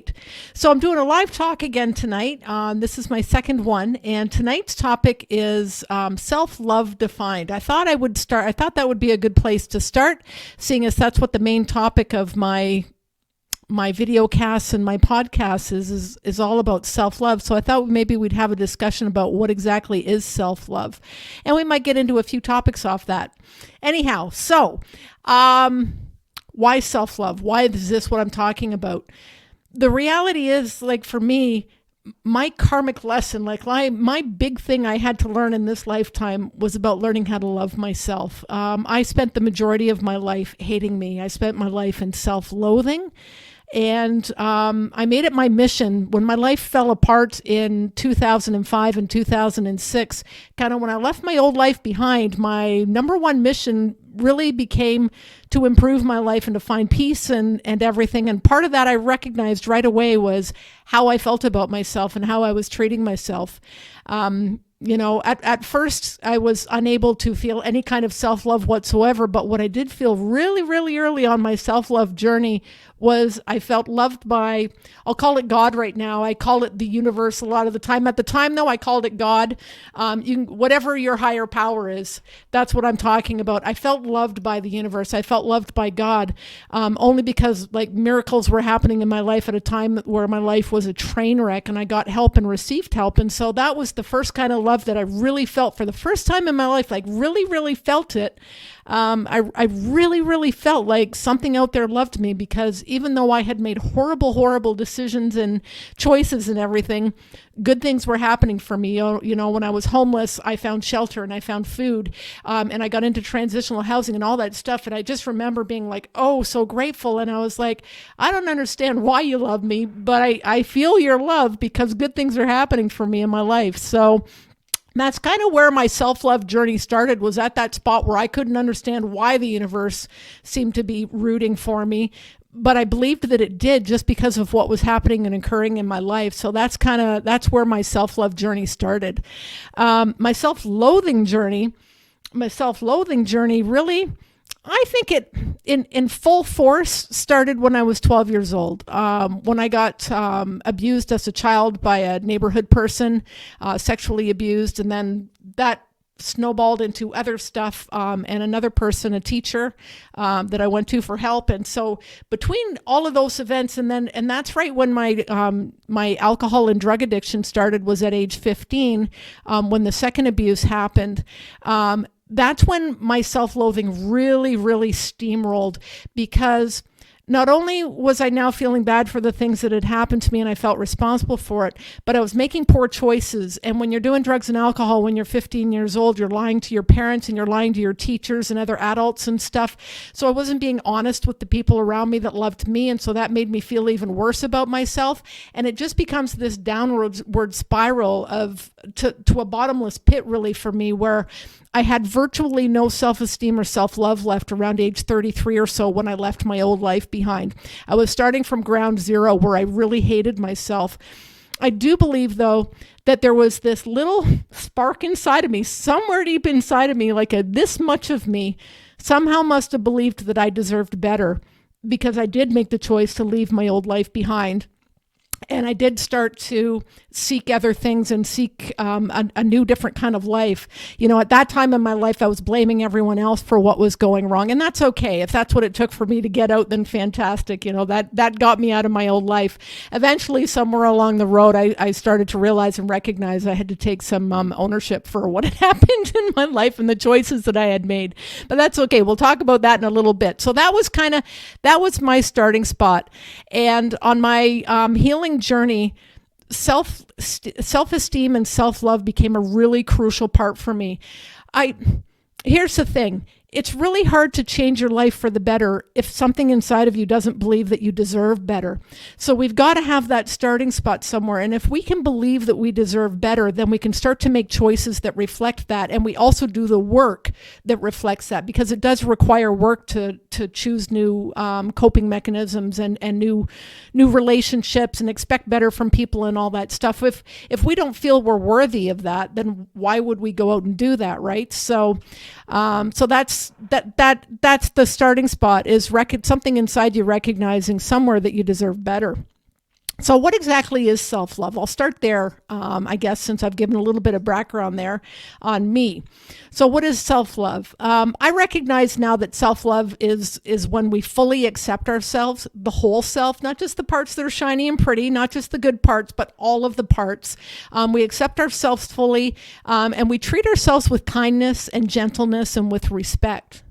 right. So I'm doing a live talk again tonight. This is my second one, and tonight's topic is self-love defined. I thought that would be a good place to start, seeing as that's what the main topic of my video casts and my podcasts is all about self-love. So I thought maybe we'd have a discussion about what exactly is self-love, and we might get into a few topics off that. Anyhow, so why self-love? Why is this what I'm talking about? The reality is, like, for me, my karmic lesson, like my big thing I had to learn in this lifetime was about learning how to love myself. I spent the majority of my life hating me. I spent my life in self-loathing. And I made it my mission when my life fell apart in 2005 and 2006, kind of when I left my old life behind. My number one mission really became to improve my life and to find peace and everything. And part of that I recognized right away was how I felt about myself and how I was treating myself. At first I was unable to feel any kind of self-love whatsoever, but what I did feel really, really early on my self-love journey was I felt loved by, I'll call it God right now. I call it the universe a lot of the time. At the time, though, I called it God. Whatever your higher power is, that's what I'm talking about. I felt loved by the universe. I felt loved by God, only because like miracles were happening in my life at a time where my life was a train wreck, and I got help and received help. And so that was the first kind of love that I really felt for the first time in my life, like really, really felt it. I really, really felt like something out there loved me, because even though I had made horrible, horrible decisions and choices and everything, good things were happening for me. When I was homeless, I found shelter and I found food, and I got into transitional housing and all that stuff. And I just remember being like, oh, so grateful. And I was like, I don't understand why you love me, but I feel your love because good things are happening for me in my life. So that's kind of where my self-love journey started, was at that spot where I couldn't understand why the universe seemed to be rooting for me. But I believed that it did, just because of what was happening and occurring in my life. So that's where my self-love journey started. My self-loathing journey really, I think it in full force started when I was 12 years old. When I got abused as a child by a neighborhood person, sexually abused, and then that snowballed into other stuff, and another person, a teacher, that I went to for help. And so between all of those events, and that's right when my alcohol and drug addiction started, was at age 15, when the second abuse happened. That's when my self-loathing really, really steamrolled, because not only was I now feeling bad for the things that had happened to me and I felt responsible for it, but I was making poor choices. And when you're doing drugs and alcohol, when you're 15 years old, you're lying to your parents and you're lying to your teachers and other adults and stuff. So I wasn't being honest with the people around me that loved me. And so that made me feel even worse about myself. And it just becomes this downward spiral to a bottomless pit, really, for me, where I had virtually no self-esteem or self-love left around age 33 or so when I left my old life behind. I was starting from ground zero, where I really hated myself. I do believe, though, that there was this little spark inside of me, somewhere deep inside of me, like this much of me, somehow must have believed that I deserved better, because I did make the choice to leave my old life behind. And I did start to seek other things and seek a new, different kind of life. At that time in my life, I was blaming everyone else for what was going wrong. And that's okay. If that's what it took for me to get out, then fantastic. That got me out of my old life. Eventually, somewhere along the road, I started to realize and recognize I had to take some ownership for what had happened in my life and the choices that I had made. But that's okay. We'll talk about that in a little bit. So that was my starting spot. And on my healing journey, self-esteem and self-love became a really crucial part for me. Here's the thing. It's really hard to change your life for the better if something inside of you doesn't believe that you deserve better. So we've got to have that starting spot somewhere. And if we can believe that we deserve better, then we can start to make choices that reflect that. And we also do the work that reflects that, because it does require work to choose new coping mechanisms and new relationships and expect better from people and all that stuff. If we don't feel we're worthy of that, then why would we go out and do that, right? So that's the starting spot, is something inside you recognizing somewhere that you deserve better. So, what exactly is self love? I'll start there, I guess, since I've given a little bit of background there on me. So, what is self love? I recognize now that self love is when we fully accept ourselves, the whole self, not just the parts that are shiny and pretty, not just the good parts, but all of the parts. We accept ourselves fully, and we treat ourselves with kindness and gentleness and with respect.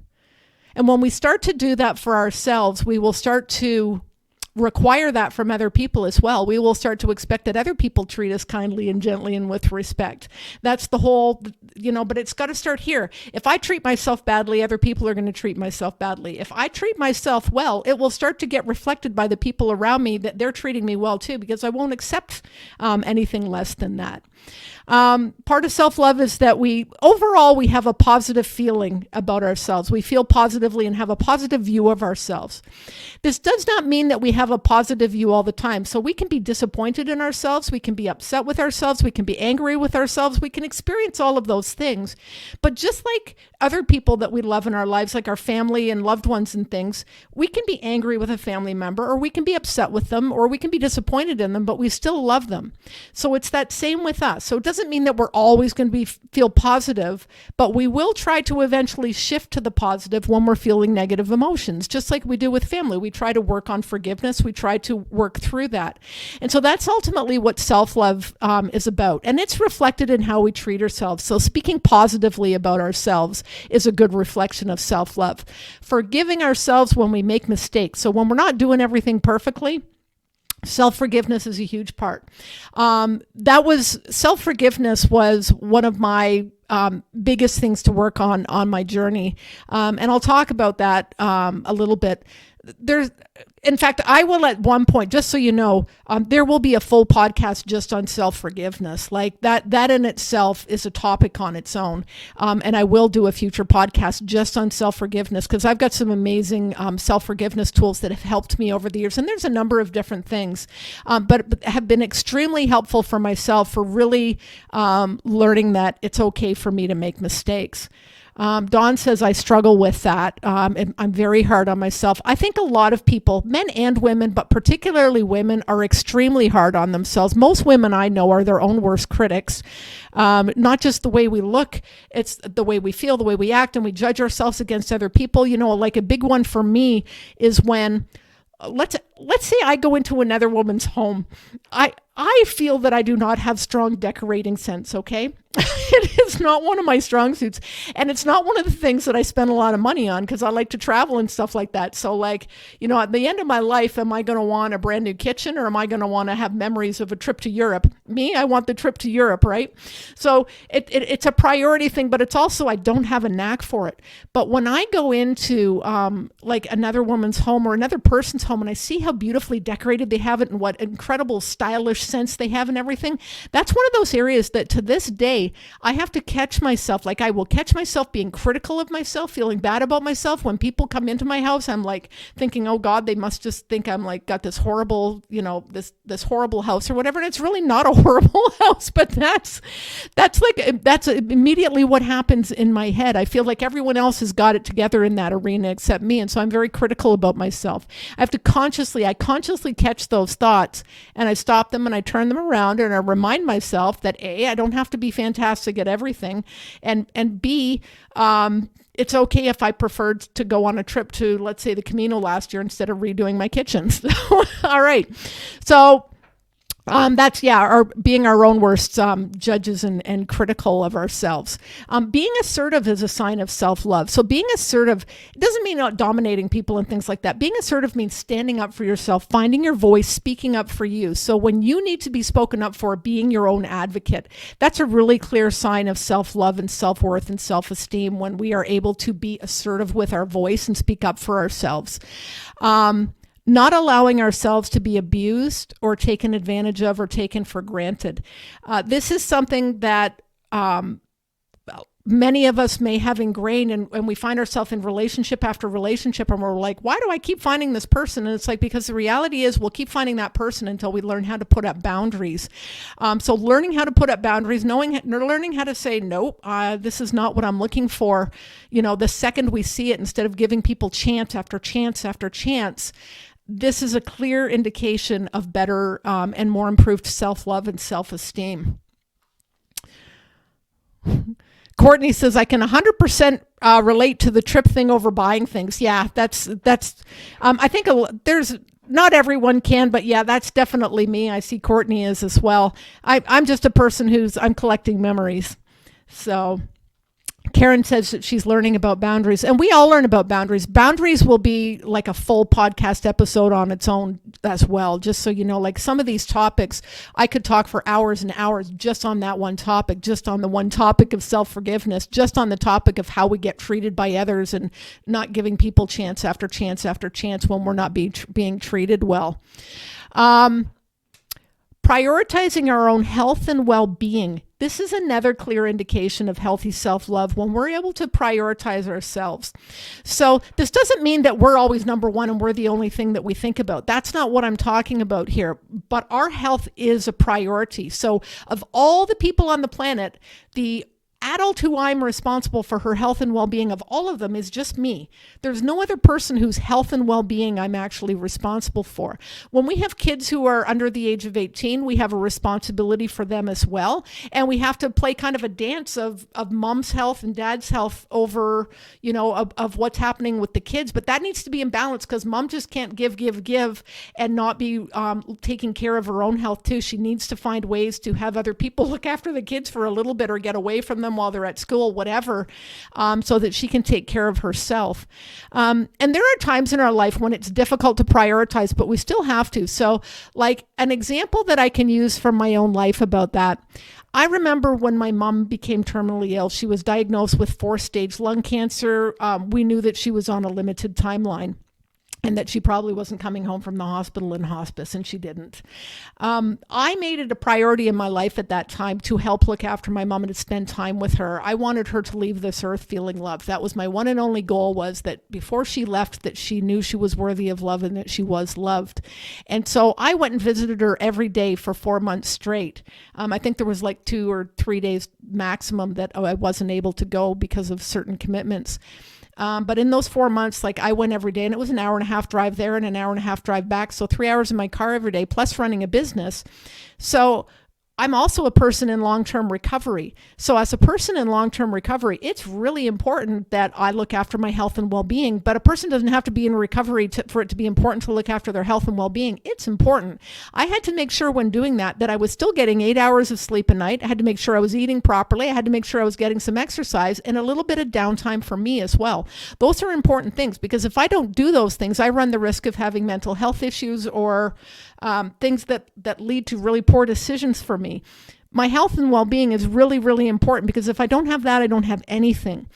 And when we start to do that for ourselves, we will start to require that from other people as well. We will start to expect that other people treat us kindly and gently and with respect. That's the whole, but it's got to start here. If I treat myself badly, other people are going to treat myself badly. If I treat myself well, it will start to get reflected by the people around me that they're treating me well too, because I won't accept anything less than that. Part of self-love is that we have a positive feeling about ourselves. We feel positively and have a positive view of ourselves. This does not mean that we have a positive view all the time. So we can be disappointed in ourselves. We can be upset with ourselves. We can be angry with ourselves. We can experience all of those things. But just like other people that we love in our lives, like our family and loved ones and things, we can be angry with a family member, or we can be upset with them, or we can be disappointed in them, but we still love them. So it's that same with us. So it doesn't mean that we're always going to feel positive, but we will try to eventually shift to the positive when we're feeling negative emotions, just like we do with family. We try to work on forgiveness. We try to work through that. And so that's ultimately what self-love is about. And it's reflected in how we treat ourselves. So speaking positively about ourselves is a good reflection of self-love. Forgiving ourselves when we make mistakes. So when we're not doing everything perfectly, self-forgiveness is a huge part. Self-forgiveness was one of my biggest things to work on my journey. And I'll talk about that a little bit. In fact, I will at one point, just so you know, there will be a full podcast just on self-forgiveness. Like that in itself is a topic on its own. And I will do a future podcast just on self-forgiveness, because I've got some amazing self-forgiveness tools that have helped me over the years. And there's a number of different things, but have been extremely helpful for myself for really learning that it's okay for me to make mistakes. Dawn says, I struggle with that. And I'm very hard on myself. I think a lot of people, men and women, but particularly women, are extremely hard on themselves. Most women I know are their own worst critics. Not just the way we look, it's the way we feel, the way we act, and we judge ourselves against other people. Like a big one for me is when, let's say I go into another woman's home. I feel that I do not have strong decorating sense, okay? It is not one of my strong suits. And it's not one of the things that I spend a lot of money on, because I like to travel and stuff like that. So at the end of my life, am I going to want a brand new kitchen, or am I going to want to have memories of a trip to Europe? Me, I want the trip to Europe, right? So it's a priority thing, but it's also, I don't have a knack for it. But when I go into another woman's home or another person's home, and I see how beautifully decorated they have it and what incredible stylish sense they have and everything, that's one of those areas that to this day, I have to catch myself. Like, I will catch myself being critical of myself, feeling bad about myself. When people come into my house, I'm like thinking, oh God, they must just think I'm like got this horrible, this horrible house or whatever. And it's really not a horrible house, but that's immediately what happens in my head. I feel like everyone else has got it together in that arena except me. And so I'm very critical about myself. I consciously catch those thoughts, and I stop them and I turn them around, and I remind myself that A, I don't have to be fantastic at everything, and B, it's okay if I preferred to go on a trip to, let's say, the Camino last year instead of redoing my kitchen. All right. So that's being our own worst judges and critical of ourselves. Being assertive is a sign of self-love. So being assertive, it doesn't mean not dominating people and things like that. Being assertive means standing up for yourself, finding your voice, speaking up for you. So when you need to be spoken up for, being your own advocate, that's a really clear sign of self-love and self-worth and self-esteem, when we are able to be assertive with our voice and speak up for ourselves. Not allowing ourselves to be abused or taken advantage of or taken for granted. This is something that many of us may have ingrained, and we find ourselves in relationship after relationship, and we're like, why do I keep finding this person? And it's like, because the reality is we'll keep finding that person until we learn how to put up boundaries. So learning how to put up boundaries, learning how to say, nope, this is not what I'm looking for. The second we see it, instead of giving people chance after chance after chance, this is a clear indication of better and more improved self-love and self-esteem. Courtney says, I can 100% relate to the trip thing over buying things. Yeah, that's. I think there's not everyone can, but yeah, that's definitely me. I see Courtney is as well. I'm just a person I'm collecting memories. So Karen says that she's learning about boundaries, and we all learn about boundaries. Boundaries will be like a full podcast episode on its own as well, just so you know. Like some of these topics, I could talk for hours and hours just on that one topic, just on the one topic of self-forgiveness, just on the topic of how we get treated by others and not giving people chance after chance after chance when we're not being treated well. Prioritizing our own health and well-being. This is another clear indication of healthy self-love when we're able to prioritize ourselves. So this doesn't mean that we're always number one and we're the only thing that we think about. That's not what I'm talking about here. But our health is a priority. So of all the people on the planet, the adult who I'm responsible for her health and well-being of all of them is just me. There's no other person whose health and well-being I'm actually responsible for. When we have kids who are under the age of 18, we have a responsibility for them as well. And we have to play kind of a dance of mom's health and dad's health over, of what's happening with the kids. But that needs to be in balance because mom just can't give and not be taking care of her own health too. She needs to find ways to have other people look after the kids for a little bit or get away from them while they're at school, whatever, so that she can take care of herself. And there are times in our life when it's difficult to prioritize, but we still have to. So like an example that I can use from my own life about that, I remember when my mom became terminally ill. She was diagnosed with 4-stage lung cancer. We knew that she was on a limited timeline and that she probably wasn't coming home from the hospital in hospice, and she didn't. I made it a priority in my life at that time to help look after my mom and to spend time with her. I wanted her to leave this earth feeling loved. That was my one and only goal, was that before she left, that she knew she was worthy of love and that she was loved. And so I went and visited her every day for 4 months straight. I think there was like 2 or 3 days maximum that I wasn't able to go because of certain commitments. But in those 4 months, like I went every day, and it was an 1.5 hour drive there and an 1.5 hour drive back. So 3 hours in my car every day, plus running a business. So I'm also a person in long-term recovery. So as a person in long-term recovery, it's really important that I look after my health and well-being, but a person doesn't have to be in recovery for it to be important to look after their health and well-being. It's important. I had to make sure when doing that I was still getting 8 hours of sleep a night. I had to make sure I was eating properly. I had to make sure I was getting some exercise and a little bit of downtime for me as well. Those are important things, because if I don't do those things, I run the risk of having mental health issues or things that lead to really poor decisions for me. My health and well-being is really, really important, because if I don't have that, I don't have anything.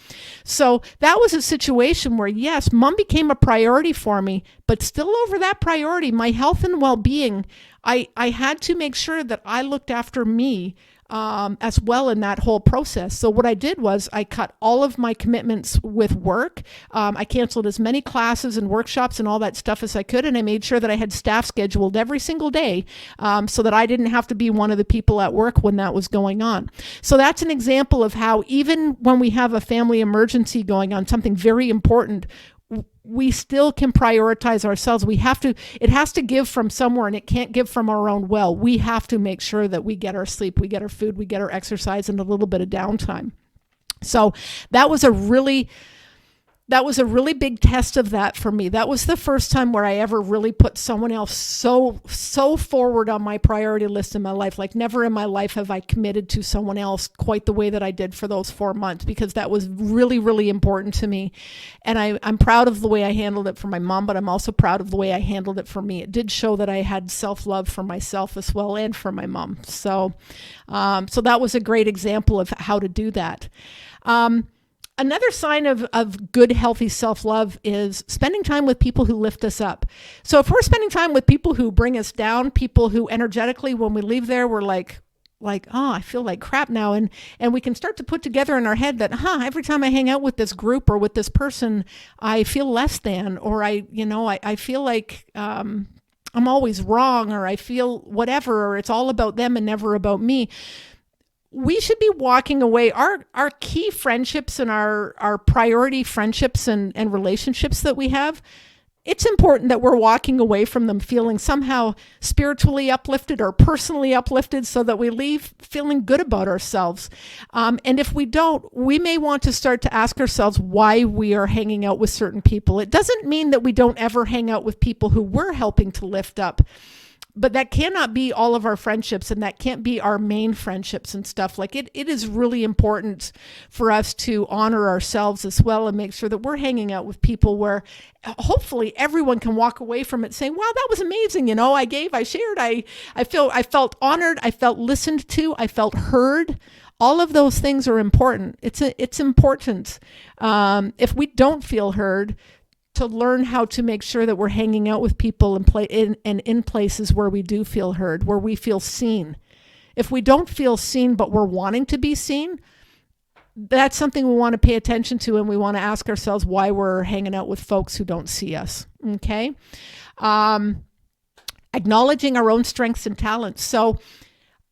So that was a situation where, yes, mom became a priority for me, but still over that priority, my health and well-being, I had to make sure that I looked after me as well in that whole process. So what I did was I cut all of my commitments with work. I canceled as many classes and workshops and all that stuff as I could. And I made sure that I had staff scheduled every single day so that I didn't have to be one of the people at work when that was going on. So that's an example of how even when we have a family emergency going on, something very important, we still can prioritize ourselves. It has to give from somewhere, and it can't give from our own well. We have to make sure that we get our sleep, we get our food, we get our exercise, and a little bit of downtime. So that was a really big test of that for me. That was the first time where I ever really put someone else so forward on my priority list in my life. Like never in my life have I committed to someone else quite the way that I did for those 4 months, because that was really, really important to me. And I'm proud of the way I handled it for my mom, but I'm also proud of the way I handled it for me. It did show that I had self-love for myself as well and for my mom. So that was a great example of how to do that. Another sign of good, healthy self-love is spending time with people who lift us up. So if we're spending time with people who bring us down, people who energetically, when we leave there, we're like, oh, I feel like crap now. And we can start to put together in our head that, every time I hang out with this group or with this person, I feel less than, or I feel like I'm always wrong, or I feel whatever, or it's all about them and never about me. We should be walking away. Our key friendships and our priority friendships and relationships that we have, it's important that we're walking away from them feeling somehow spiritually uplifted or personally uplifted, so that we leave feeling good about ourselves. And if we don't, we may want to start to ask ourselves why we are hanging out with certain people. It doesn't mean that we don't ever hang out with people who we're helping to lift up. But that cannot be all of our friendships, and that can't be our main friendships and stuff. Like it is really important for us to honor ourselves as well, and make sure that we're hanging out with people where hopefully everyone can walk away from it saying, wow, that was amazing. I gave, I shared, I felt honored, I felt listened to, I felt heard. All of those things are important. It's important. If we don't feel heard, to learn how to make sure that we're hanging out with people in places where we do feel heard, where we feel seen. If we don't feel seen, but we're wanting to be seen, that's something we want to pay attention to, and we want to ask ourselves why we're hanging out with folks who don't see us. Okay. Acknowledging our own strengths and talents. So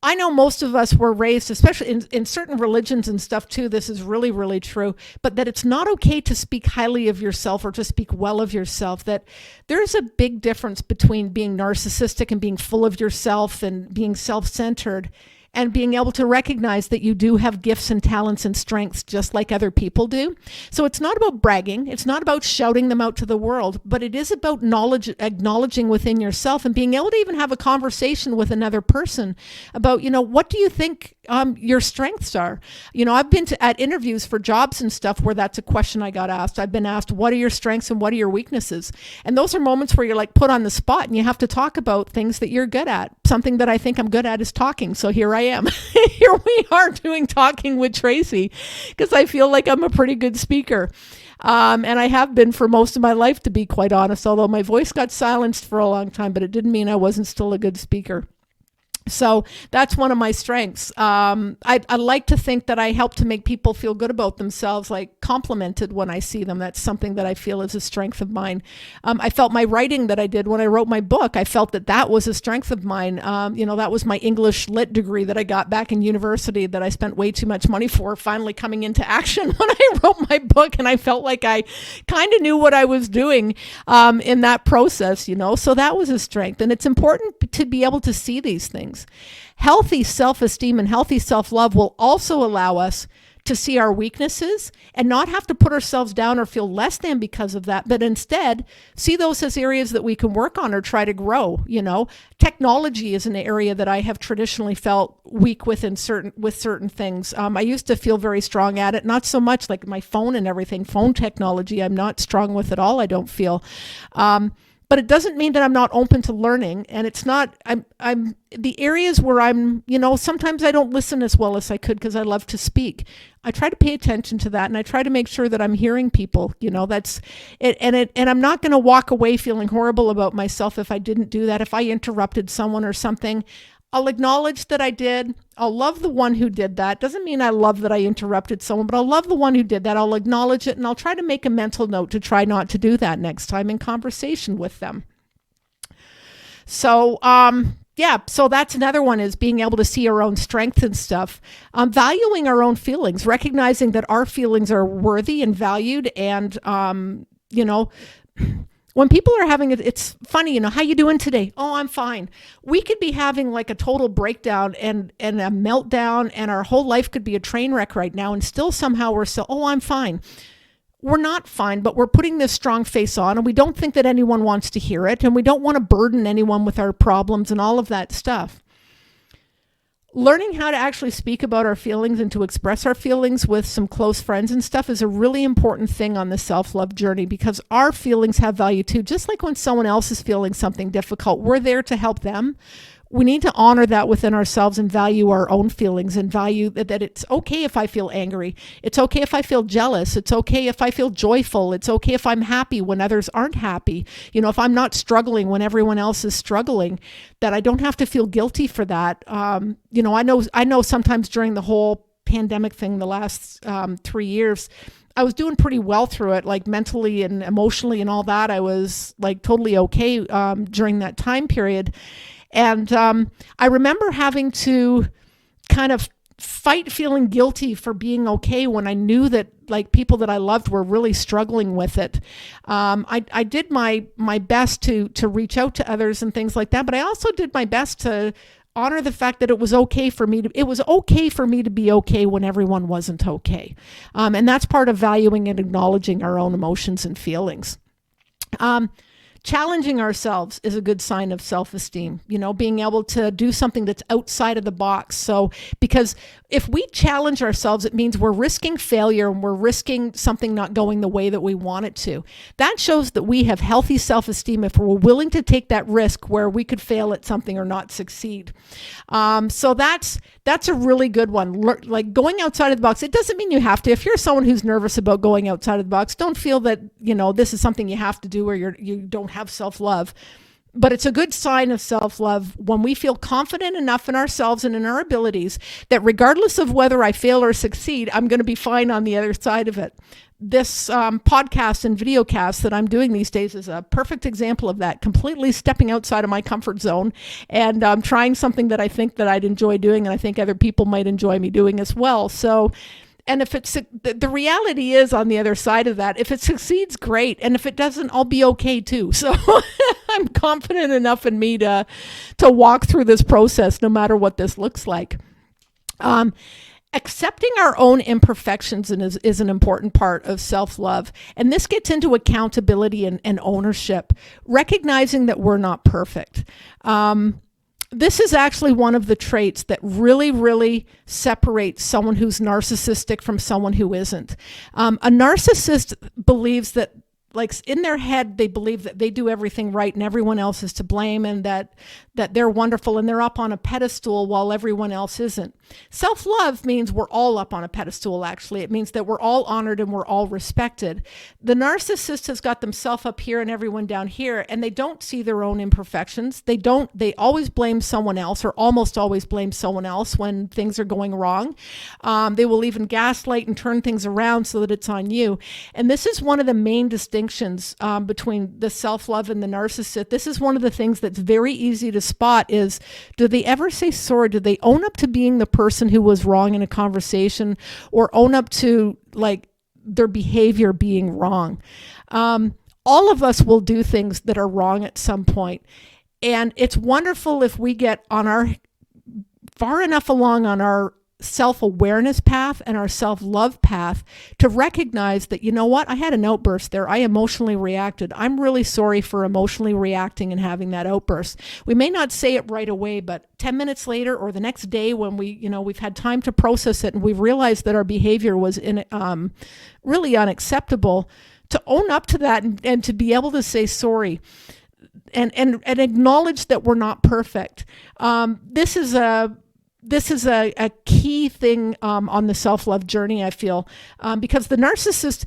I know most of us were raised, especially in certain religions and stuff too, this is really, really true, but that it's not okay to speak highly of yourself or to speak well of yourself, that there's a big difference between being narcissistic and being full of yourself and being self-centered, and being able to recognize that you do have gifts and talents and strengths just like other people do. So it's not about bragging. It's not about shouting them out to the world, but it is about acknowledging within yourself and being able to even have a conversation with another person about, what do you think your strengths are? I've been at interviews for jobs and stuff where that's a question I got asked. I've been asked, what are your strengths and what are your weaknesses? And those are moments where you're like put on the spot and you have to talk about things that you're good at. Something that I think I'm good at is talking. So here I am. Here we are doing Talking with Tracey, because I feel like I'm a pretty good speaker. And I have been for most of my life, to be quite honest, although my voice got silenced for a long time, but it didn't mean I wasn't still a good speaker. So that's one of my strengths. I like to think that I help to make people feel good about themselves, like complimented when I see them. That's something that I feel is a strength of mine. I felt my writing that I did when I wrote my book, I felt that was a strength of mine. That was my English lit degree that I got back in university that I spent way too much money for, finally coming into action when I wrote my book. And I felt like I kind of knew what I was doing in that process, so that was a strength. And it's important to be able to see these things. Healthy self-esteem and healthy self-love will also allow us to see our weaknesses and not have to put ourselves down or feel less than because of that, but instead see those as areas that we can work on or try to grow. Technology is an area that I have traditionally felt weak with certain things. I used to feel very strong at it, not so much like my phone and everything. Phone technology, I'm not strong with at all, I don't feel. But it doesn't mean that I'm not open to learning. And it's not, I'm the areas where I'm, sometimes I don't listen as well as I could because I love to speak. I try to pay attention to that, and I try to make sure that I'm hearing people, that's it. And I'm not going to walk away feeling horrible about myself if I didn't do that. If I interrupted someone or something, I'll acknowledge that I did. I'll love the one who did that. Doesn't mean I love that I interrupted someone, but I'll love the one who did that. I'll acknowledge it, and I'll try to make a mental note to try not to do that next time in conversation with them. So, so that's another one, is being able to see our own strengths and stuff. Valuing our own feelings, recognizing that our feelings are worthy and valued, and, when people are having it, it's funny, how you doing today? Oh, I'm fine. We could be having like a total breakdown and a meltdown, and our whole life could be a train wreck right now, and still somehow we're still, oh, I'm fine. We're not fine, but we're putting this strong face on, and we don't think that anyone wants to hear it, and we don't want to burden anyone with our problems and all of that stuff. Learning how to actually speak about our feelings and to express our feelings with some close friends and stuff is a really important thing on the self-love journey, because our feelings have value too. Just like when someone else is feeling something difficult, we're there to help them. We need to honor that within ourselves and value our own feelings, and value that it's okay if I feel angry. It's okay if I feel jealous. It's okay if I feel joyful. It's okay if I'm happy when others aren't happy. If I'm not struggling when everyone else is struggling, that I don't have to feel guilty for that. I know sometimes during the whole pandemic thing, the last 3 years, I was doing pretty well through it, like mentally and emotionally and all that. I was like totally okay during that time period. And I remember having to kind of fight feeling guilty for being okay when I knew that like people that I loved were really struggling with it. I did my best to reach out to others and things like that, but I also did my best to honor the fact that it was okay for me to be okay when everyone wasn't okay. And that's part of valuing and acknowledging our own emotions and feelings. Challenging ourselves is a good sign of self-esteem, being able to do something that's outside of the box. So, because if we challenge ourselves, it means we're risking failure and we're risking something not going the way that we want it to. That shows that we have healthy self-esteem if we're willing to take that risk where we could fail at something or not succeed. So that's a really good one. Like going outside of the box, it doesn't mean you have to. If you're someone who's nervous about going outside of the box, don't feel that, this is something you have to do or you don't have self-love. But it's a good sign of self-love when we feel confident enough in ourselves and in our abilities that regardless of whether I fail or succeed, I'm going to be fine on the other side of it. This podcast and videocast that I'm doing these days is a perfect example of that, completely stepping outside of my comfort zone and trying something that I think that I'd enjoy doing and I think other people might enjoy me doing as well. So, and if it's, the reality is on the other side of that, if it succeeds, great. And if it doesn't, I'll be okay too. So I'm confident enough in me to walk through this process, no matter what this looks like. Accepting our own imperfections is an important part of self-love. And this gets into accountability and ownership, recognizing that we're not perfect. This is actually one of the traits that really, really separates someone who's narcissistic from someone who isn't. A narcissist believes that, like in their head, they believe that they do everything right and everyone else is to blame, and that they're wonderful and they're up on a pedestal while everyone else isn't. Self-love means we're all up on a pedestal, actually. It means that we're all honored and we're all respected. The narcissist has got themselves up here and everyone down here, and they don't see their own imperfections. They always blame someone else, or almost always blame someone else when things are going wrong. They will even gaslight and turn things around so that it's on you. And this is one of the main distinctions between the self-love and the narcissist. This is one of the things that's very easy to spot is, do they ever say sorry? Do they own up to being the person who was wrong in a conversation, or own up to like their behavior being wrong? All of us will do things that are wrong at some point. And it's wonderful if we get far enough along on our self-awareness path and our self-love path to recognize that, you know what, I had an outburst there. I emotionally reacted. I'm really sorry for emotionally reacting and having that outburst. We may not say it right away, but 10 minutes later or the next day when we've had time to process it and we've realized that our behavior was really unacceptable, to own up to that and to be able to say sorry and acknowledge that we're not perfect. This is a key thing on the self-love journey, I feel, because the narcissist,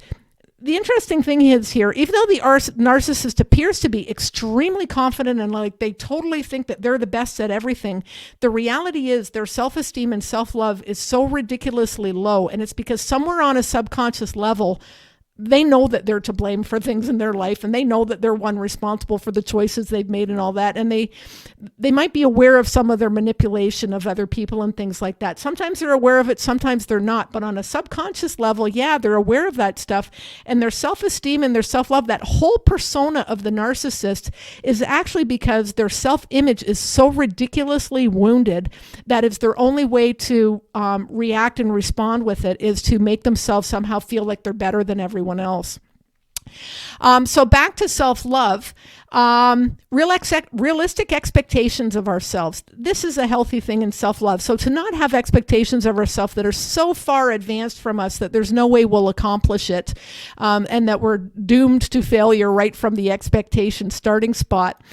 the interesting thing is here, even though the narcissist appears to be extremely confident and like they totally think that they're the best at everything, the reality is their self-esteem and self-love is so ridiculously low. And it's because somewhere on a subconscious level, they know that they're to blame for things in their life, and they know that they're one responsible for the choices they've made and all that. And they might be aware of some of their manipulation of other people and things like that. Sometimes they're aware of it, sometimes they're not. But on a subconscious level, yeah, they're aware of that stuff. And their self-esteem and their self-love, that whole persona of the narcissist, is actually because their self-image is so ridiculously wounded that it's their only way to react and respond with it is to make themselves somehow feel like they're better than everyone else. So back to self-love, realistic expectations of ourselves. This is a healthy thing in self-love. So to not have expectations of ourselves that are so far advanced from us that there's no way we'll accomplish it, and that we're doomed to failure right from the expectation starting spot.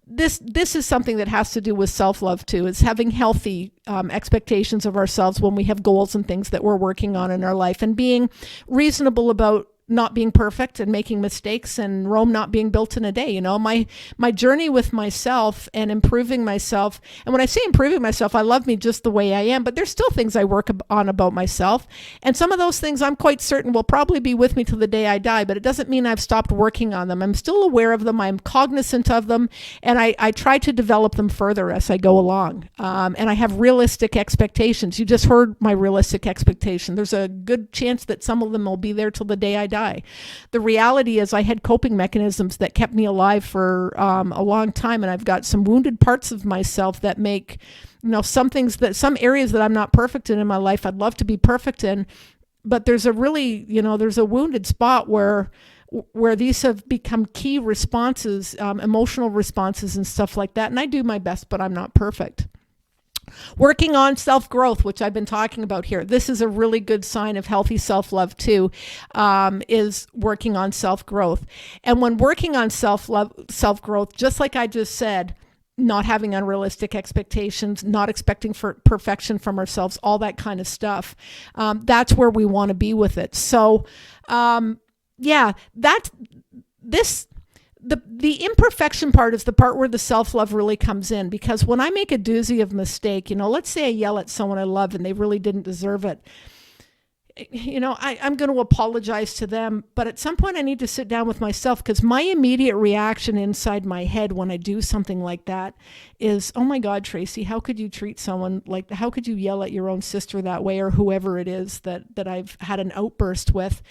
This is something that has to do with self-love too. It's having healthy expectations of ourselves when we have goals and things that we're working on in our life, and being reasonable about not being perfect and making mistakes, and Rome not being built in a day. You know, my journey with myself and improving myself. And when I say improving myself, I love me just the way I am, but there's still things I work on about myself. And some of those things I'm quite certain will probably be with me till the day I die, but it doesn't mean I've stopped working on them. I'm still aware of them. I'm cognizant of them, and I try to develop them further as I go along. And I have realistic expectations. You just heard my realistic expectation. There's a good chance that some of them will be there till the day I die. The reality is I had coping mechanisms that kept me alive for a long time, and I've got some wounded parts of myself that make, some areas that I'm not perfect in my life, I'd love to be perfect in, but there's a really, there's a wounded spot where these have become key responses, emotional responses and stuff like that. And I do my best, but I'm not perfect. Working on self-growth, which I've been talking about here. This is a really good sign of healthy self-love too, is working on self-growth. And when working on self-growth, just like I just said, not having unrealistic expectations, not expecting for perfection from ourselves, all that kind of stuff, that's where we want to be with it. So, The imperfection part is the part where the self-love really comes in, because when I make a doozy of mistake, let's say I yell at someone I love and they really didn't deserve it. I'm going to apologize to them, but at some point I need to sit down with myself, because my immediate reaction inside my head when I do something like that is, oh my God, Tracey, how could you treat someone like, how could you yell at your own sister that way, or whoever it is that I've had an outburst with?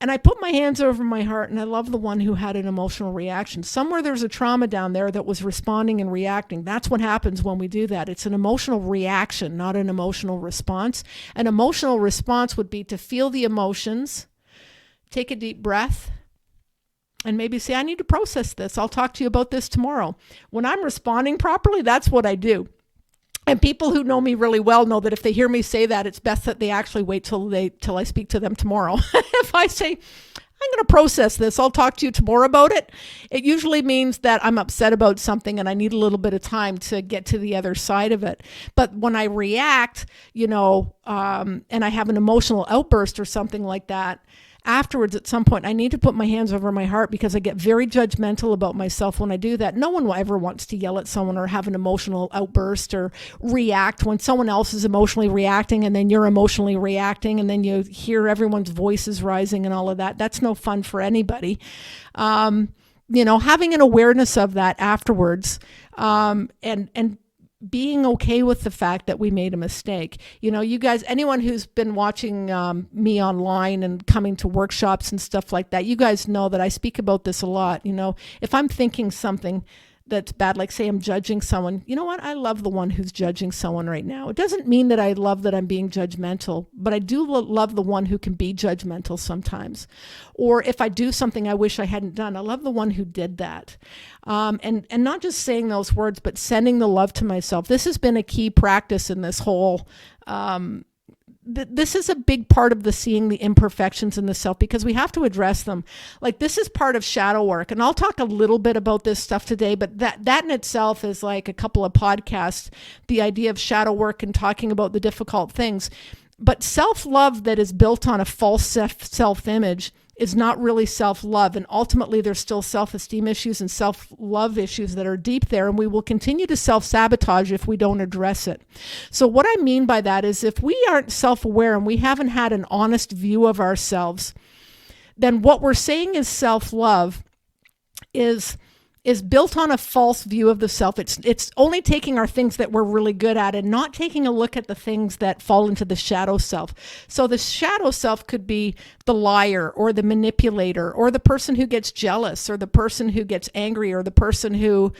And I put my hands over my heart, and I love the one who had an emotional reaction. Somewhere there's a trauma down there that was responding and reacting. That's what happens when we do that. It's an emotional reaction, not an emotional response. An emotional response would be to feel the emotions, take a deep breath, and maybe say, I need to process this. I'll talk to you about this tomorrow. When I'm responding properly, that's what I do. And people who know me really well know that if they hear me say that, it's best that they actually wait till I speak to them tomorrow. If I say, I'm going to process this, I'll talk to you tomorrow about it, it usually means that I'm upset about something and I need a little bit of time to get to the other side of it. But when I react, and I have an emotional outburst or something like that, afterwards, at some point, I need to put my hands over my heart, because I get very judgmental about myself when I do that. No one ever wants to yell at someone or have an emotional outburst or react when someone else is emotionally reacting, and then you're emotionally reacting, and then you hear everyone's voices rising and all of that. That's no fun for anybody. Having an awareness of that afterwards, and being okay with the fact that we made a mistake. You guys, anyone who's been watching me online and coming to workshops and stuff like that, you guys know that I speak about this a lot. If I'm thinking something that's bad, like say I'm judging someone, you know what? I love the one who's judging someone right now. It doesn't mean that I love that I'm being judgmental, but I do love the one who can be judgmental sometimes. Or if I do something I wish I hadn't done, I love the one who did that. And not just saying those words, but sending the love to myself. This has been a key practice in this whole, this is a big part of the seeing the imperfections in the self, because we have to address them. Like, this is part of shadow work. And I'll talk a little bit about this stuff today, but that in itself is like a couple of podcasts, the idea of shadow work and talking about the difficult things. But self-love that is built on a false self-image is not really self-love. And ultimately, there's still self-esteem issues and self-love issues that are deep there. And we will continue to self-sabotage if we don't address it. So what I mean by that is, if we aren't self-aware and we haven't had an honest view of ourselves, then what we're saying is self-love is built on a false view of the self. It's only taking our things that we're really good at and not taking a look at the things that fall into the shadow self. So the shadow self could be the liar or the manipulator or the person who gets jealous or the person who gets angry or the person who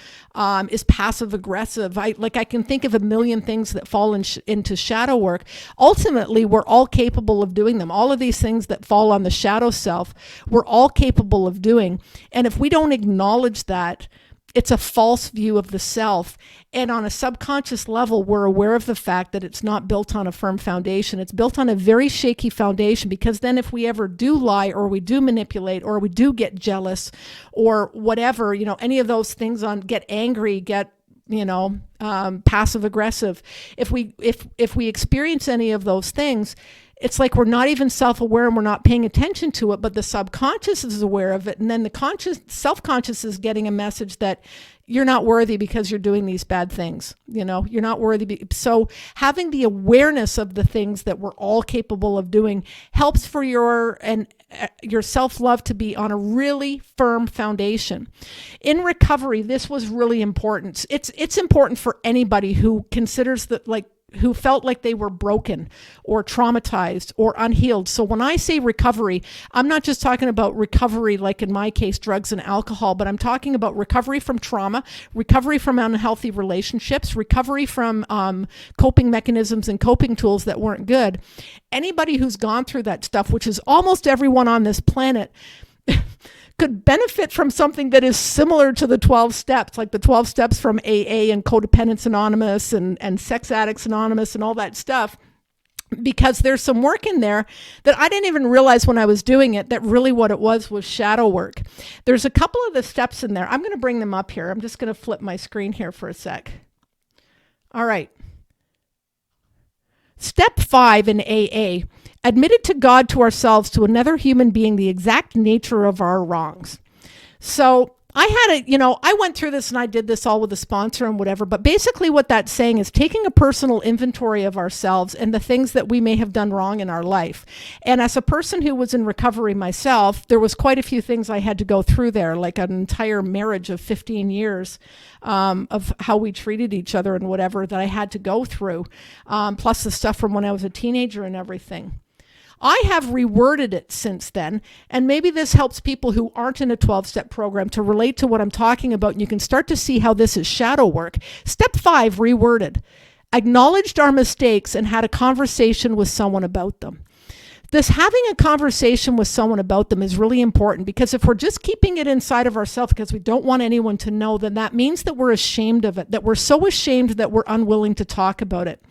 is passive aggressive. I can think of a million things that fall into shadow work. Ultimately, we're all capable of doing them. All of these things that fall on the shadow self, we're all capable of doing. And if we don't acknowledge that, it's a false view of the self. And on a subconscious level, we're aware of the fact that it's not built on a firm foundation. It's built on a very shaky foundation, because then if we ever do lie or we do manipulate or we do get jealous or whatever, any of those things, get angry, get passive aggressive. If we experience any of those things, it's like we're not even self-aware and we're not paying attention to it, but the subconscious is aware of it. And then the self-conscious is getting a message that you're not worthy because you're doing these bad things. You're not worthy. So having the awareness of the things that we're all capable of doing helps for your self-love to be on a really firm foundation. In recovery, this was really important. It's important for anybody who considers that, who felt like they were broken or traumatized or unhealed. So when I say recovery, I'm not just talking about recovery, like in my case, drugs and alcohol, but I'm talking about recovery from trauma, recovery from unhealthy relationships, recovery from coping mechanisms and coping tools that weren't good. Anybody who's gone through that stuff, which is almost everyone on this planet, could benefit from something that is similar to the 12 steps, like the 12 steps from AA and Codependence Anonymous and Sex Addicts Anonymous and all that stuff, because there's some work in there that I didn't even realize when I was doing it, that really what it was shadow work. There's a couple of the steps in there. I'm going to bring them up here. I'm just going to flip my screen here for a sec. All right. Step 5 in AA, admitted to God, to ourselves, to another human being, the exact nature of our wrongs. So I went through this and I did this all with a sponsor and whatever, but basically what that's saying is taking a personal inventory of ourselves and the things that we may have done wrong in our life. And as a person who was in recovery myself, there was quite a few things I had to go through there, like an entire marriage of 15 years of how we treated each other and whatever that I had to go through, plus the stuff from when I was a teenager and everything. I have reworded it since then, and maybe this helps people who aren't in a 12-step program to relate to what I'm talking about, and you can start to see how this is shadow work. Step 5, reworded, acknowledged our mistakes and had a conversation with someone about them. This having a conversation with someone about them is really important, because if we're just keeping it inside of ourselves because we don't want anyone to know, then that means that we're ashamed of it, that we're so ashamed that we're unwilling to talk about it.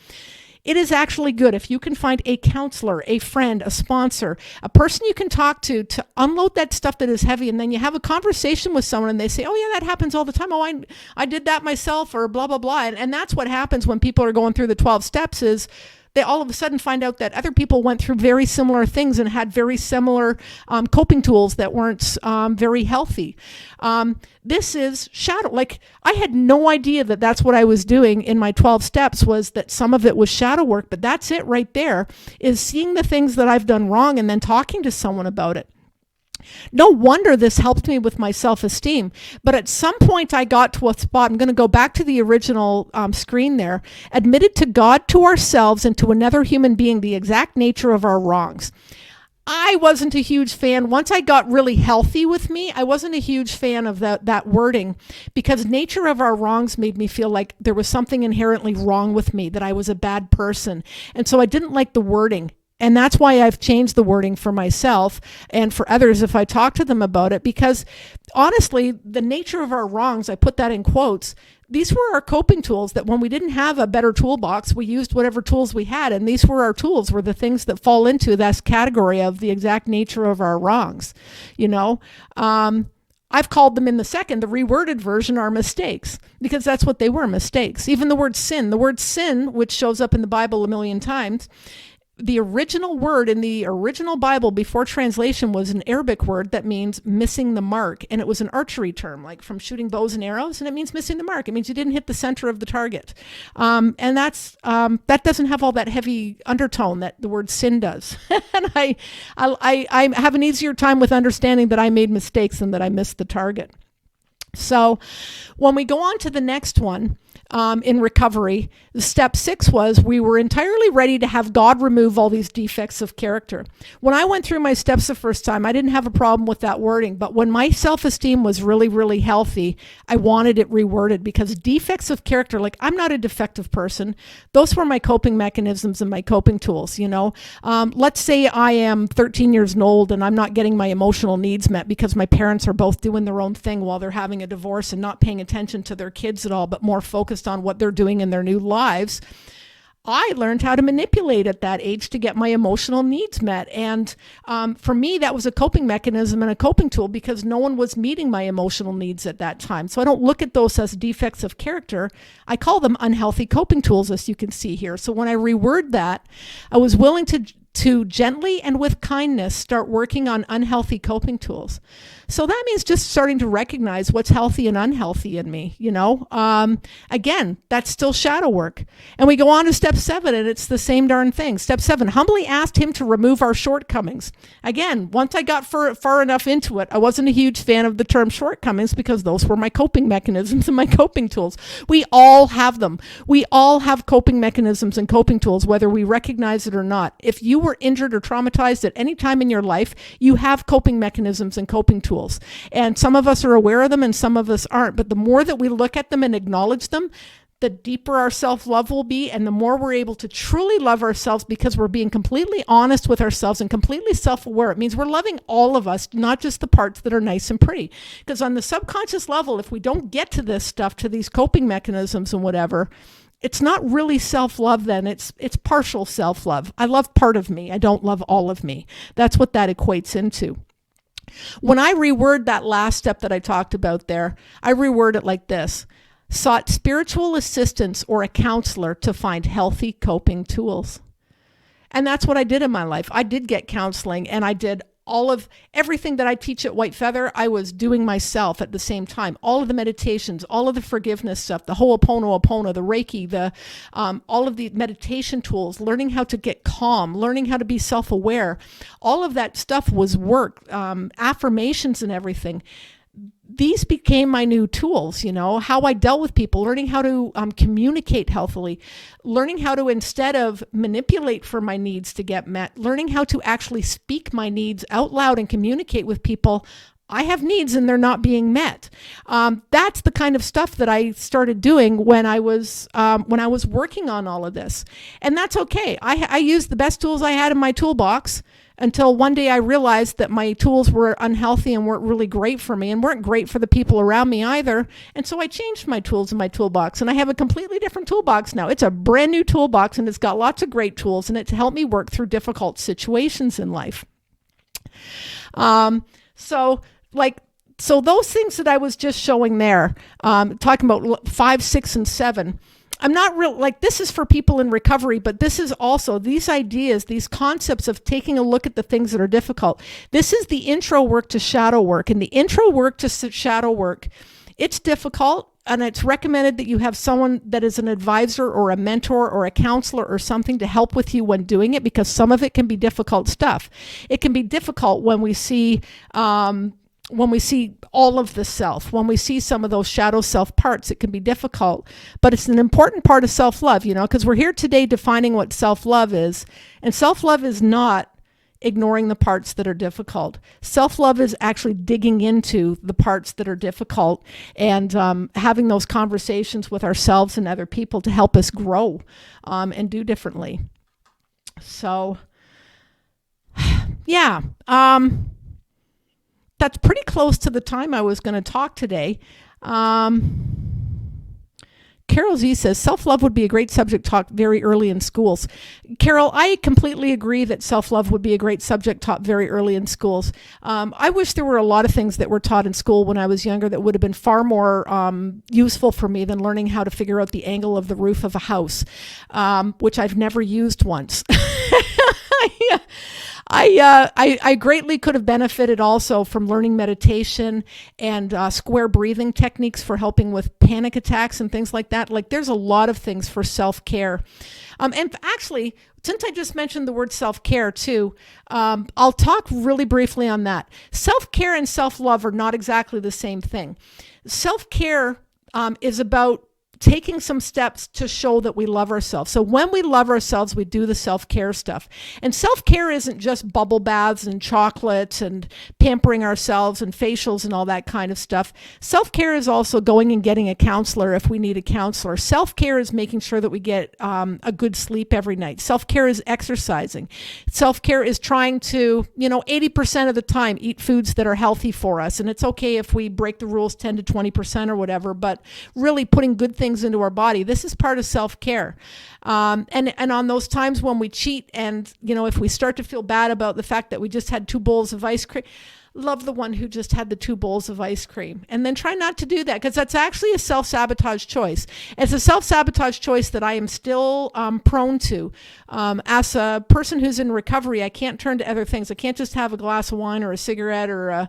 It is actually good if you can find a counselor, a friend, a sponsor, a person you can talk to unload that stuff that is heavy, and then you have a conversation with someone and they say, oh yeah, that happens all the time. Oh, I did that myself, or blah, blah, blah. And that's what happens when people are going through the 12 steps is they all of a sudden find out that other people went through very similar things and had very similar coping tools that weren't very healthy. This is shadow. Like, I had no idea that that's what I was doing in my 12 steps, was that some of it was shadow work, but that's it right there, is seeing the things that I've done wrong and then talking to someone about it. No wonder this helped me with my self-esteem. But at some point I got to a spot, I'm going to go back to the original screen there, admitted to God, to ourselves, and to another human being the exact nature of our wrongs. I wasn't a huge fan. Once I got really healthy with me, I wasn't a huge fan of that wording, because nature of our wrongs made me feel like there was something inherently wrong with me, that I was a bad person. And so I didn't like the wording. And that's why I've changed the wording for myself and for others if I talk to them about it, because honestly, the nature of our wrongs, I put that in quotes, these were our coping tools, that when we didn't have a better toolbox, we used whatever tools we had. And these were our tools, were the things that fall into this category of the exact nature of our wrongs. I've called them in the reworded version, our mistakes, because that's what they were, mistakes. Even the word sin, which shows up in the Bible a million times, the original word in the original Bible before translation was an Arabic word that means missing the mark. And it was an archery term, like from shooting bows and arrows. And it means missing the mark. It means you didn't hit the center of the target. And that doesn't have all that heavy undertone that the word sin does. And I have an easier time with understanding that I made mistakes and that I missed the target. So when we go on to the next one, in recovery, step 6 was we were entirely ready to have God remove all these defects of character. When I went through my steps the first time, I didn't have a problem with that wording, but when my self-esteem was really, really healthy, I wanted it reworded, because defects of character, like, I'm not a defective person. Those were my coping mechanisms and my coping tools, Let's say I am 13 years old and I'm not getting my emotional needs met because my parents are both doing their own thing while they're having a divorce and not paying attention to their kids at all, but more focused on what they're doing in their new lives. I learned how to manipulate at that age to get my emotional needs met. And for me, that was a coping mechanism and a coping tool because no one was meeting my emotional needs at that time. So I don't look at those as defects of character. I call them unhealthy coping tools, as you can see here. So when I reword that, I was willing to gently and with kindness start working on unhealthy coping tools. So that means just starting to recognize what's healthy and unhealthy in me, Again, that's still shadow work. And we go on to step 7, and it's the same darn thing. Step 7, humbly asked him to remove our shortcomings. Again, once I got far enough into it, I wasn't a huge fan of the term shortcomings because those were my coping mechanisms and my coping tools. We all have them. We all have coping mechanisms and coping tools, whether we recognize it or not. If you were injured or traumatized at any time in your life, you have coping mechanisms and coping tools. And some of us are aware of them and some of us aren't. But the more that we look at them and acknowledge them, the deeper our self-love will be, and the more we're able to truly love ourselves because we're being completely honest with ourselves and completely self-aware. It means we're loving all of us, not just the parts that are nice and pretty. Because on the subconscious level, if we don't get to this stuff, to these coping mechanisms and whatever, it's not really self-love then. It's partial self-love. I love part of me. I don't love all of me. That's what that equates into. When I reword that last step that I talked about there, I reword it like this: sought spiritual assistance or a counselor to find healthy coping tools. And that's what I did in my life. I did get counseling, and I did all of everything that I teach at White Feather, I was doing myself at the same time. All of the meditations, all of the forgiveness stuff, the Ho'oponopono, the Reiki, all of the meditation tools, learning how to get calm, learning how to be self-aware. All of that stuff was work, affirmations and everything. These became my new tools, how I dealt with people, learning how to communicate healthily, learning how to, instead of manipulate for my needs to get met, learning how to actually speak my needs out loud and communicate with people. I have needs and they're not being met. That's the kind of stuff that I started doing when I was working on all of this. And that's okay. I used the best tools I had in my toolbox until one day I realized that my tools were unhealthy and weren't really great for me and weren't great for the people around me either. And so I changed my tools in my toolbox, and I have a completely different toolbox now. It's a brand new toolbox, and it's got lots of great tools, and it's helped me work through difficult situations in life. So those things that I was just showing there, talking about 5, 6, and 7, I'm not real, this is for people in recovery, but this is also these ideas, these concepts of taking a look at the things that are difficult. This is the intro work to shadow work. And the intro work to shadow work, it's difficult, and it's recommended that you have someone that is an advisor or a mentor or a counselor or something to help with you when doing it, because some of it can be difficult stuff. It can be difficult when we see all of the self, when we see some of those shadow self parts, it can be difficult, but it's an important part of self-love, because we're here today defining what self-love is. And self-love is not ignoring the parts that are difficult. Self-love is actually digging into the parts that are difficult and having those conversations with ourselves and other people to help us grow and do differently. So, yeah. That's pretty close to the time I was going to talk today. Carol Z says, self-love would be a great subject taught very early in schools. Carol, I completely agree that self-love would be a great subject taught very early in schools. I wish there were a lot of things that were taught in school when I was younger that would have been far more useful for me than learning how to figure out the angle of the roof of a house, which I've never used once. I greatly could have benefited also from learning meditation and square breathing techniques for helping with panic attacks and things like that. There's a lot of things for self-care. And actually, since I just mentioned the word self-care too, I'll talk really briefly on that. Self-care and self-love are not exactly the same thing. Self-care is about taking some steps to show that we love ourselves. So when we love ourselves, we do the self-care stuff. And self-care isn't just bubble baths and chocolate and pampering ourselves and facials and all that kind of stuff. Self-care is also going and getting a counselor if we need a counselor. Self-care is making sure that we get a good sleep every night. Self-care is exercising. Self-care is trying to, 80% of the time eat foods that are healthy for us. And it's okay if we break the rules 10 to 20% or whatever, but really putting good things things into our body. This is part of self-care. And on those times when we cheat and, if we start to feel bad about the fact that we just had 2 bowls of ice cream, love the one who just had the 2 bowls of ice cream. And then try not to do that, because that's actually a self-sabotage choice. It's a self-sabotage choice that I am still prone to. As a person who's in recovery, I can't turn to other things. I can't just have a glass of wine or a cigarette or a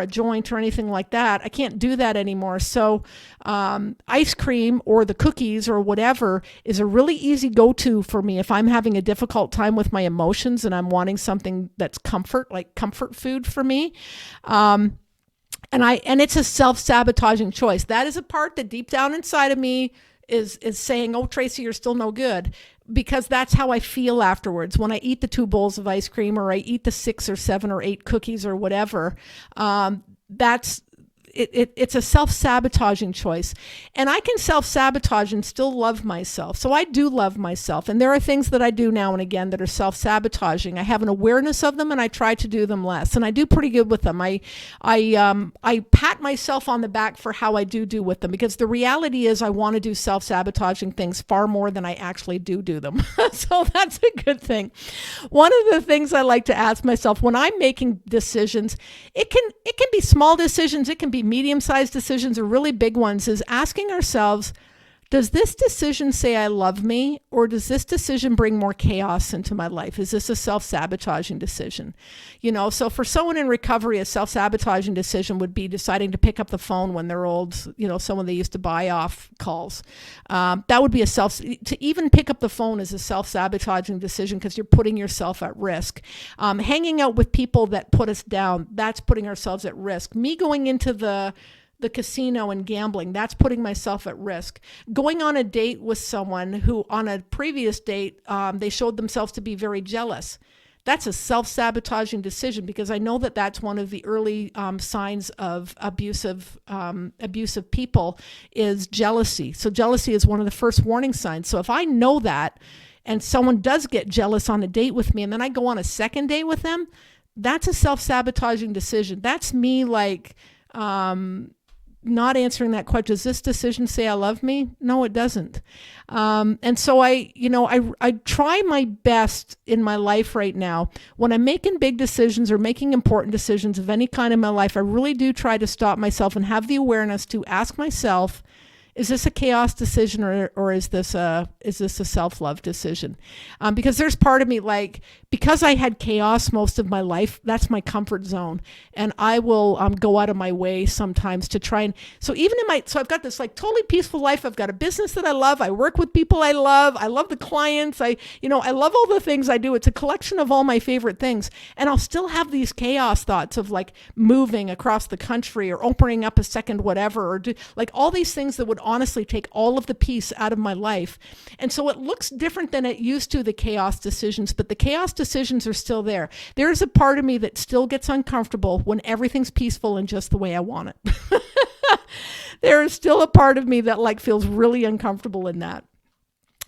joint or anything like that. I can't do that anymore. So ice cream or the cookies or whatever is a really easy go-to for me if I'm having a difficult time with my emotions and I'm wanting something that's comfort, like comfort food for me. And it's a self-sabotaging choice. That is a part that deep down inside of me is saying, oh, Tracey, you're still no good, because that's how I feel afterwards. When I eat the 2 bowls of ice cream or I eat the 6 or 7 or 8 cookies or whatever, it's a self-sabotaging choice. And I can self-sabotage and still love myself. So I do love myself. And there are things that I do now and again that are self-sabotaging. I have an awareness of them and I try to do them less. And I do pretty good with them. I pat myself on the back for how I do with them, because the reality is I want to do self-sabotaging things far more than I actually do them. So that's a good thing. One of the things I like to ask myself when I'm making decisions, it can be small decisions, it can be medium-sized decisions or really big ones, is asking ourselves, does this decision say I love me, or does this decision bring more chaos into my life? Is this a self-sabotaging decision? So for someone in recovery, a self-sabotaging decision would be deciding to pick up the phone when they're old, someone they used to buy off calls. That would be to even pick up the phone is a self-sabotaging decision, because you're putting yourself at risk. Hanging out with people that put us down, that's putting ourselves at risk. Me going into the casino and gambling, that's putting myself at risk. Going on a date with someone who on a previous date, they showed themselves to be very jealous. That's a self-sabotaging decision, because I know that that's one of the early signs of abusive people is jealousy. So jealousy is one of the first warning signs. So if I know that and someone does get jealous on a date with me and then I go on a second date with them, that's a self-sabotaging decision. That's me not answering that question. Does this decision say I love me? No, it doesn't. And so I try my best in my life right now. When I'm making big decisions or making important decisions of any kind in my life, I really do try to stop myself and have the awareness to ask myself, is this a chaos decision or is this a self-love decision? Because there's part of me, because I had chaos most of my life, that's my comfort zone. And I will go out of my way sometimes to try and, so I've got this totally peaceful life. I've got a business that I love. I work with people I love. I love the clients. I love all the things I do. It's a collection of all my favorite things. And I'll still have these chaos thoughts of moving across the country or opening up a second whatever, or all these things that would honestly take all of the peace out of my life. And so it looks different than it used to, the chaos decisions, but the chaos decisions are still there. There's a part of me that still gets uncomfortable when everything's peaceful and just the way I want it. There is still a part of me that feels really uncomfortable in that.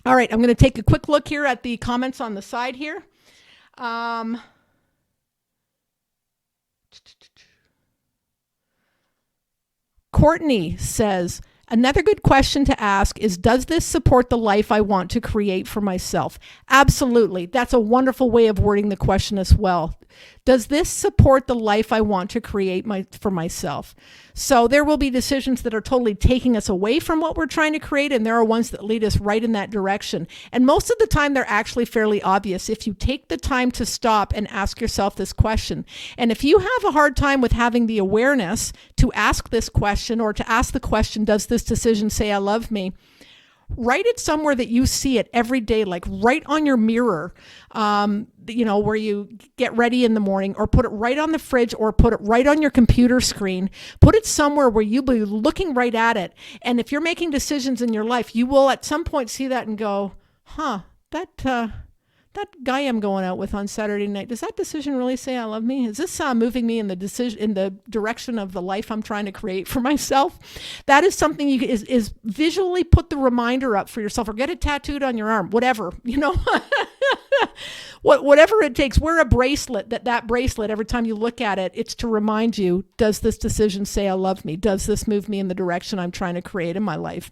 All right, I'm going to take a quick look here at the comments on the side here. Courtney says, another good question to ask is, does this support the life I want to create for myself? Absolutely. That's a wonderful way of wording the question as well. Does this support the life I want to create for myself? So there will be decisions that are totally taking us away from what we're trying to create, and there are ones that lead us right in that direction. And most of the time, they're actually fairly obvious if you take the time to stop and ask yourself this question. And if you have a hard time with having the awareness to ask this question, or to ask the question, does this decision say I love me? Write it somewhere that you see it every day, right on your mirror, where you get ready in the morning, or put it right on the fridge, or put it right on your computer screen. Put it somewhere where you'll be looking right at it. And if you're making decisions in your life, you will at some point see that and go, that guy I'm going out with on Saturday night, does that decision really say I love me? Is this moving me in the direction of the life I'm trying to create for myself? That is something is visually put the reminder up for yourself, or get it tattooed on your arm, whatever, Whatever it takes, wear a bracelet, that bracelet, every time you look at it, it's to remind you, does this decision say I love me? Does this move me in the direction I'm trying to create in my life?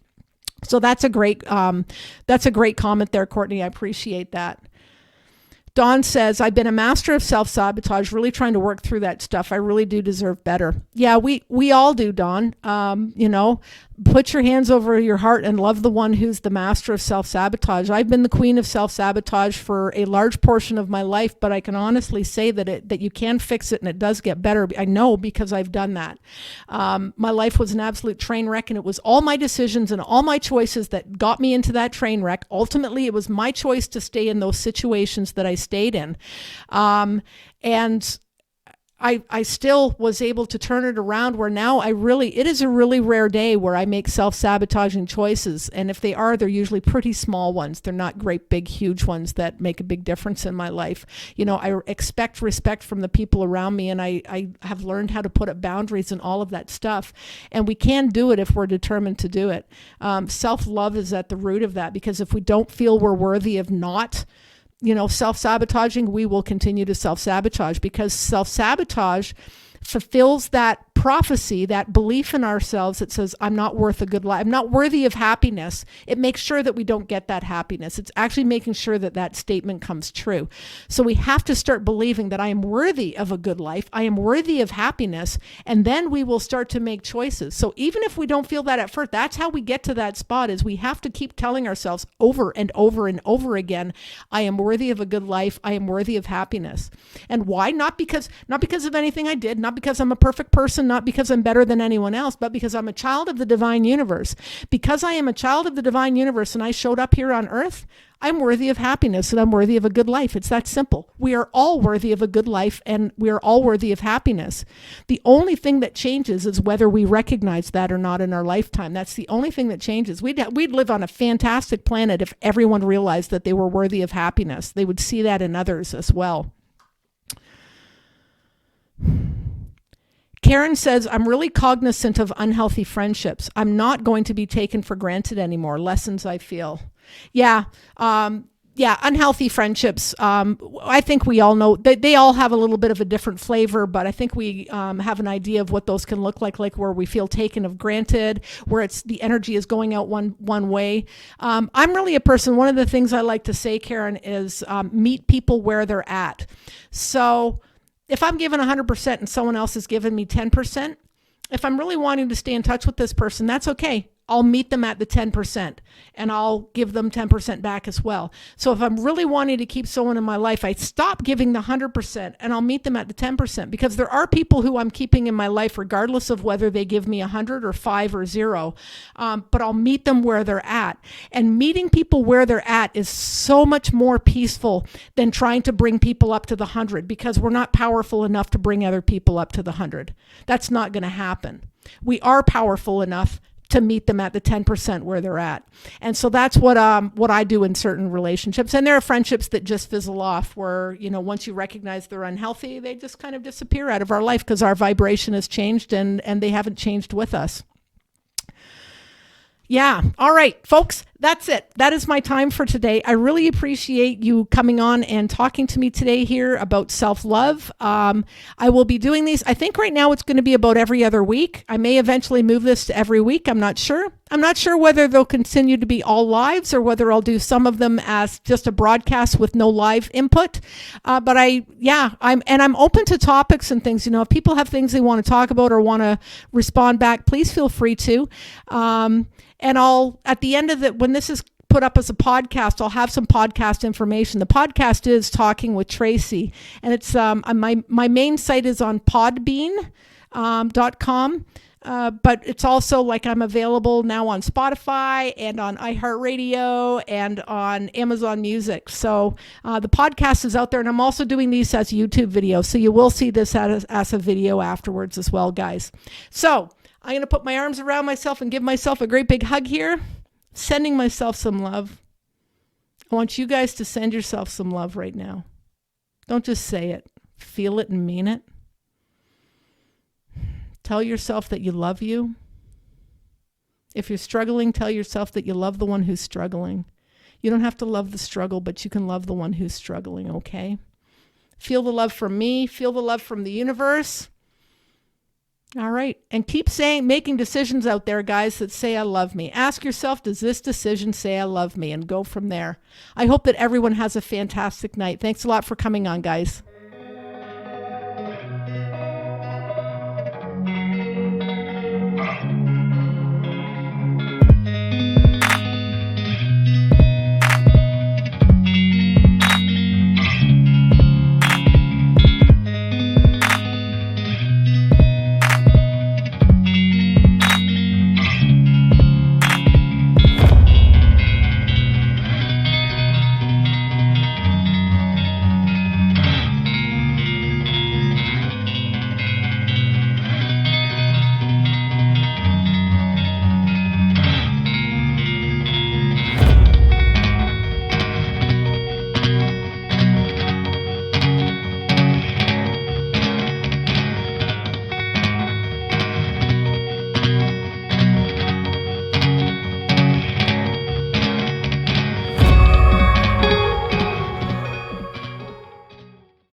So that's a great comment there, Courtney. I appreciate that. Dawn says, I've been a master of self-sabotage, really trying to work through that stuff. I really do deserve better. Yeah, we all do, Dawn. Put your hands over your heart and love the one who's the master of self-sabotage. I've been the queen of self-sabotage for a large portion of my life, but I can honestly say that you can fix it and it does get better. I know because I've done that. My life was an absolute train wreck, and it was all my decisions and all my choices that got me into that train wreck. Ultimately, it was my choice to stay in those situations that I stayed in. And I still was able to turn it around where now it is a really rare day where I make self-sabotaging choices. And if they are, they're usually pretty small ones. They're not great, big, huge ones that make a big difference in my life. I expect respect from the people around me, and I have learned how to put up boundaries and all of that stuff. And we can do it if we're determined to do it. Self-love is at the root of that, because if we don't feel we're worthy of not self-sabotaging, we will continue to self-sabotage, because self-sabotage fulfills that prophecy, that belief in ourselves that says, I'm not worth a good life. I'm not worthy of happiness. It makes sure that we don't get that happiness. It's actually making sure that statement comes true. So we have to start believing that I am worthy of a good life. I am worthy of happiness. And then we will start to make choices. So even if we don't feel that at first, that's how we get to that spot, is we have to keep telling ourselves over and over and over again, I am worthy of a good life. I am worthy of happiness. And why? Not because of anything I did, not because I'm a perfect person, not because I'm better than anyone else, but because I'm a child of the divine universe. Because I am a child of the divine universe and I showed up here on earth, I'm worthy of happiness and I'm worthy of a good life. It's that simple. We are all worthy of a good life and we are all worthy of happiness. The only thing that changes is whether we recognize that or not in our lifetime. That's the only thing that changes. We'd live on a fantastic planet if everyone realized that they were worthy of happiness. They would see that in others as well. Karen says, I'm really cognizant of unhealthy friendships. I'm not going to be taken for granted anymore. Lessons I feel. Yeah. Unhealthy friendships. I think we all know they all have a little bit of a different flavor, but I think we have an idea of what those can look like where we feel taken of granted, where the energy is going out one way. I'm really a person, one of the things I like to say, Karen, is meet people where they're at. So if I'm given 100% and someone else is giving me 10%, if I'm really wanting to stay in touch with this person, that's okay. I'll meet them at the 10% and I'll give them 10% back as well. So if I'm really wanting to keep someone in my life, I stop giving the 100% and I'll meet them at the 10%, because there are people who I'm keeping in my life regardless of whether they give me 100 or 5 or 0. But I'll meet them where they're at. And meeting people where they're at is so much more peaceful than trying to bring people up to the 100, because we're not powerful enough to bring other people up to the 100. That's not going to happen. We are powerful enough to meet them at the 10% where they're at. And so that's what I do in certain relationships. And there are friendships that just fizzle off where, once you recognize they're unhealthy, they just kind of disappear out of our life because our vibration has changed and they haven't changed with us. Yeah. All right, folks, that's it. That is my time for today. I really appreciate you coming on and talking to me today here about self-love. I will be doing these. I think right now it's going to be about every other week. I may eventually move this to every week. I'm not sure. I'm not sure whether they'll continue to be all lives or whether I'll do some of them as just a broadcast with no live input. But I'm open to topics and things. If people have things they want to talk about or want to respond back, please feel free to. And I'll, at the end of it, when this is put up as a podcast, I'll have some podcast information. The podcast is Talking with Tracey, and it's my main site is on podbean.com. But it's also I'm available now on Spotify and on iHeartRadio and on Amazon Music. So the podcast is out there, and I'm also doing these as YouTube videos. So you will see this as a video afterwards as well, guys. So I'm going to put my arms around myself and give myself a great big hug here, sending myself some love. I want you guys to send yourself some love right now. Don't just say it. Feel it and mean it. Tell yourself that you love you. If you're struggling, tell yourself that you love the one who's struggling. You don't have to love the struggle, but you can love the one who's struggling, okay? Feel the love from me. Feel the love from the universe. All right. And keep making decisions out there, guys, that say I love me. Ask yourself, does this decision say I love me? And go from there. I hope that everyone has a fantastic night. Thanks a lot for coming on, guys.